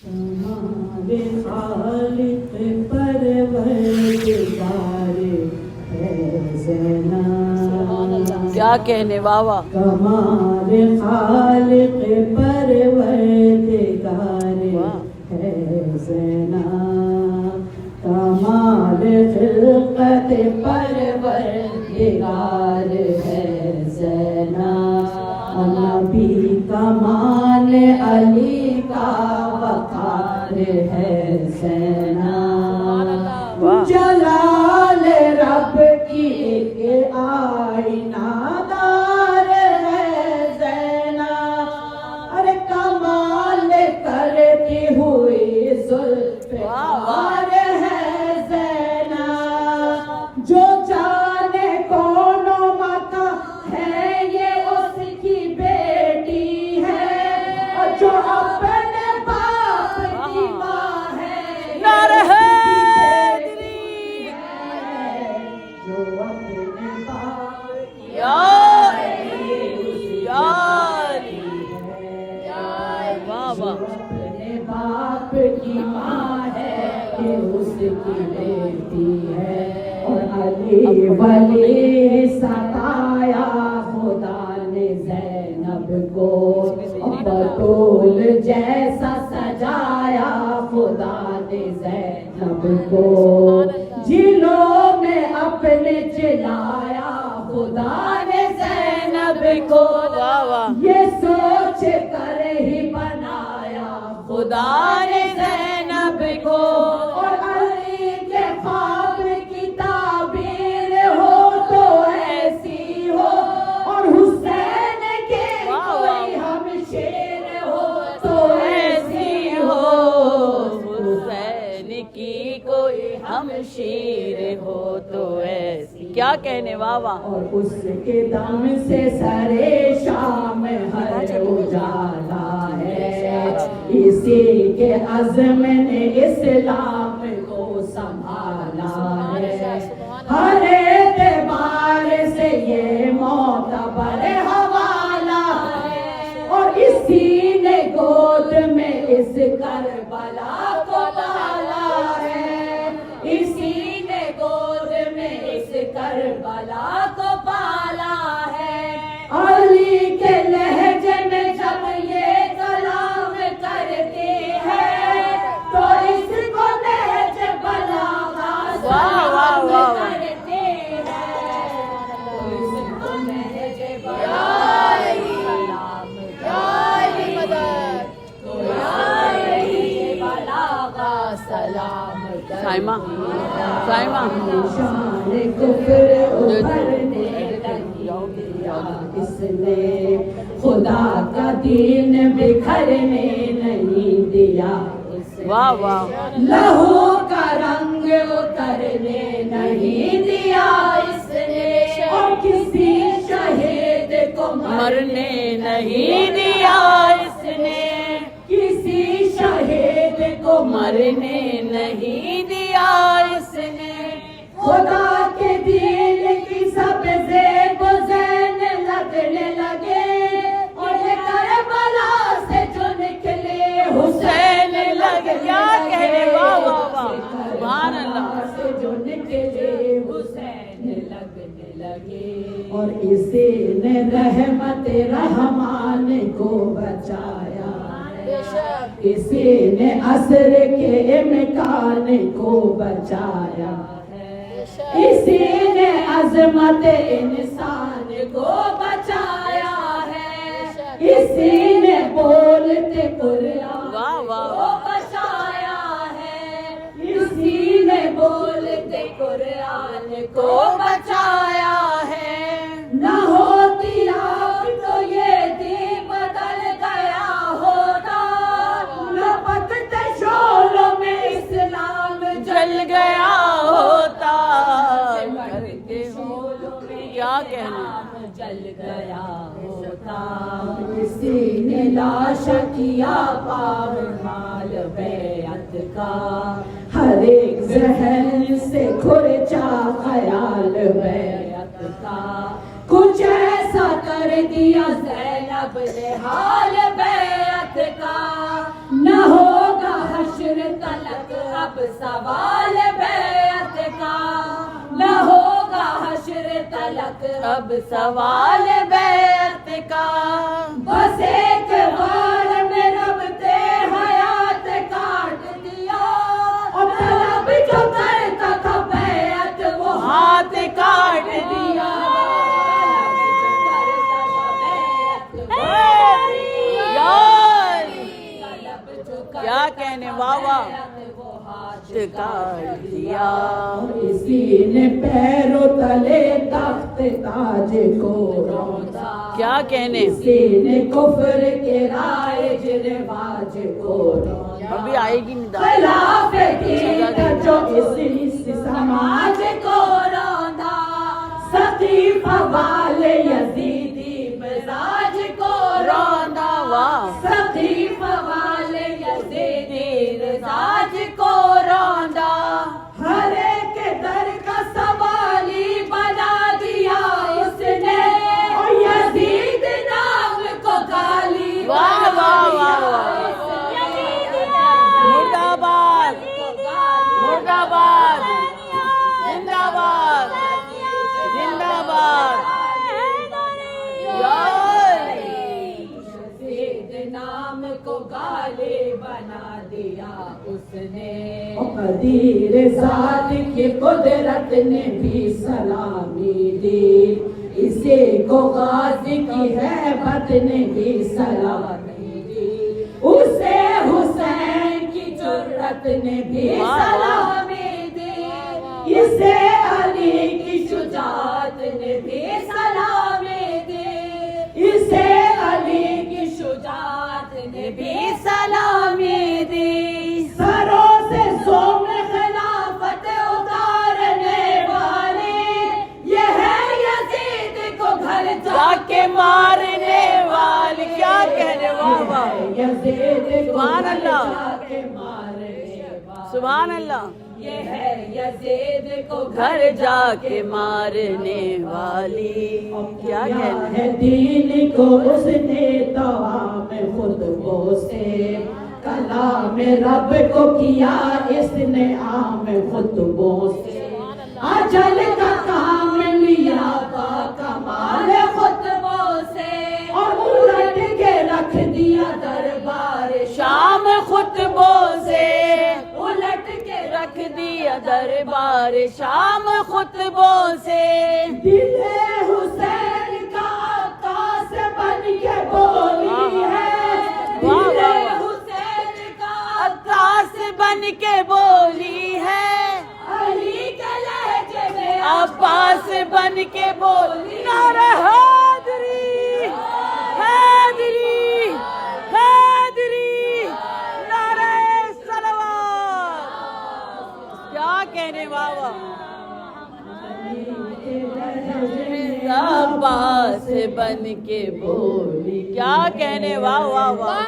ہمارے خالق پروردگار ہے زینا. کیا کہنے واہ واہ. کمال خالق پروردگار ہے زینا. کمال خلقت پروردگار ہے زینا. نبی کمال علی کا وقار ہے زینا. جلال رب کی ایک آئینہ دار ہے زینا. ارے کمال کرتی ہوئی زلف پار ہے زینا. جو جانے کون مکہ ہے یہ اس کی بیٹی ہے. اور جو اپنے باپ کی ماں ہے نعرہ جو اپنے باپ یا علی واہ واہ. اپنے باپ کی ماں ہے کہ اس کی بیٹی ہے. اور علی ولی ستایا خدا نے زینب کو. بطول جیسا سجایا خدا نے زینب کو. جنوں میں اپنے چلایا خدا نے زینب کو. واہ واہ. یہ سوچ کر ہی بنایا خدا نے زینب کو. اور علی کے خواب کی تعبیر ہو تو ایسی ہو. اور حسین کے کوئی ہمشیر ہو تو ایسی ہو. حسین کی کوئی ہمشیر ہو تو ایسی. کیا کہنے واہ واہ. اور اس کے دم سے سرے شام ہر اجالا ہے. اسی کے عزم نے اسلام کو سنبھالا ہے. ہر اعتبار سے یہ معتبر حوالہ ہے. اور اسی نے گود میں اس کربلا کو پالا ہے. اسی نے گود میں اس کربلا کو پالا ہے. علی کے لہجے میں جب یہ کلام کرتے ہیں تو اس کو نہج بلاغہ سلام کرتے ہیں. تو اس کو نہج بلاغہ سلام تو بلاغہ سلام سائمہ سائمہ. شان کفر ابھرنے لگی اس نے. خدا کا دین بکھرنے نہیں دیا اس نے. واہ واہ. لہو کا رنگ اترنے نہیں دیا اس نے. اور کسی شہید کو مرنے نہیں دیا اس نے. کسی شہید کو مرنے نہیں دیا اس نے. خدا کے دین کی سب زیب و زین لگنے لگے. اور یہ کربلا سے جو نکلے حسین لگنے کیا کہنے واہ واہ واہ. سبحان اللہ. سے جو نکلے حسین لگنے لگے. اور اسی نے رحمت رحمان کو بچایا. اسی نے عصر کے امکان کو بچایا. اسی نے عظمت انسان کو بچایا ہے. اسی نے بولتے قرآن کو بچایا ہے. اسی نے بولتے قرآن کو بچایا ہے. نہ ہوتی آپ تو یہ دین بدل گیا ہوتا. لپکتے شعلوں میں اسلام جل گیا ہوتا. کیا کہنا. جل گیا ہوتا. کسی نے لاش کیا پامال بیعت کا. ہر ایک ذہن سے کھرچا خیال بیعت کا. کچھ ایسا کر دیا زینب نے حال بیعت کا، نہ ہوگا حشر تلک اب سوال بیعت کا، نہ ہوگا حشر تلک اب سوال بیعت کا، بس ایک بار میں رب تے حیات کاٹ دیا، اور طلب جو کرتا تھا بیعت وہ ہاتھ کاٹ دیا۔ کیا کہنے، واہ واہ، کاٹ دیا۔ اسی نے پیروں تلے تخت تاج کو روندا، کیا کہنے، اسی نے کفر کے رائج رواج کو روندا، ابھی آئے گی نداء، خلاف دین کا جو اس سماج کو روندا، سقیفہ والے یزیدی مزاج کو روندا، واہ، سقیفہ والے یزیدی مزاج کو روندا، ہر ایک در کا سوالی بنا دیا اس نے، اور یزید نام کو گالی واہ واہ واہ واہ، مرد آباد، مرد آباد، زندہ باد، زندہ باد، یزید نام کو گالی بنا دیا اس نے، قدیر ذات کی قدرت نے بھی سلامی دی، اسے کو غازی کی ہیبت نے بھی سلامی دی، اسے حسین کی جرت نے بھی سلامی دی، اسے علی کی شجاعت نے بھی سلامی دی، اسے علی کی شجاعت نے بھی سلامی دی، سروں سے زوم خلافت اتارنے والے، یہ ہے یزید کو گھر جا کے مارنے والے، کیا کہنے، واہ واہ، یزید کو سبحان گھر اللہ، جا کے مارنے والے، سبحان اللہ، یہ ہے یزید کو گھر جا کے مارنے والی، کیا کہنے، ہے دین کو اس نے توام خطبوں سے، کلام رب کو کیا اس نے عام خطبوں سے، اجل کا کام لیا با کمال خطبوں سے، اور الٹ کے رکھ دیا دربار شام خطبوں سے، الٹ کے رکھ دیا دربار شام خطبوں سے، دل حسین کا عکاس بن کے بولی ہے، دل حسین کا عکاس بن کے بولی ہے، علی کے لہجے میں عباس بن کے بولی، نعرہ حیدری، حیدری، حیدری، نعرہ صلوات، کیا کہنے، واہ واہ، عباس بن کے بولی، کیا کہنے، واہ واہ واہ۔